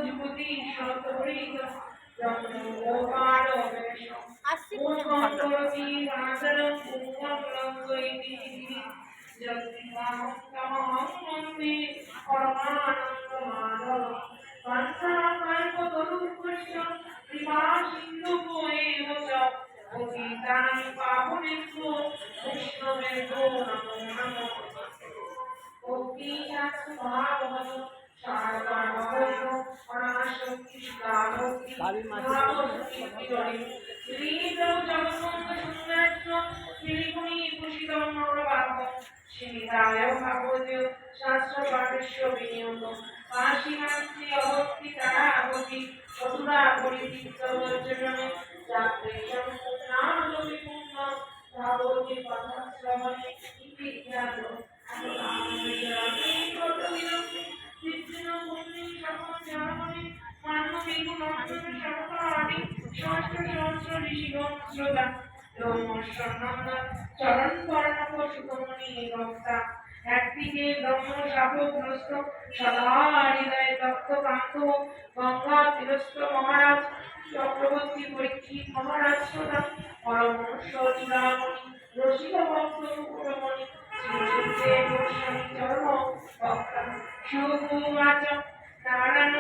যুবতী শতহরিত রঙ্গোপাড়বেশ পূর্বং করতি মাতরং পূর্বং লঙ্ঘয়তি যদ্বিমাহং তমহং বন্দে পরমানন্দ মাধব কণ্ঠকল্পতরুপুষ্য কৃপা সিন্ধু এব চ পতিতানাং পাবনেভ্যো বৈষ্ণবেভ্যো নমো নমঃ ভক্তি শাস্ত্র মহাভগত সারবারবৈব অনাশক্তি সুধাভক্তি মহাভক্তি বিজয়ী শ্রীদেব জগন্নাথ সুন্দরস্ব শ্রীগুণী ভূষিতম মনোভাব শ্রীদায় ভাগবত শাস্ত্র পাঠস্য বিনিয়োগ কাশীনাথী অভক্তি তারাভক্তি মথুরা পরিচিত বজ্রমে যাত্রে সংস্কৃতনাম বিপূর্ণ ভাগবতী কথা শ্রবণে ইতি জ্ঞাত একদিকে ব্রহ্ম শাপগ্রস্ত সদা হৃদয়ে দত্তকান্ত গঙ্গা তিরস্ত মহারাজ চক্রবর্তী পরীক্ষিত মহারাজ সদা পরমহংস চূড়ামণি রসিক ভক্ত মুকুটমণি শ্রীযুক্তে গোস্বামী চরম ভক্তা শুভবাচ নারায়ণ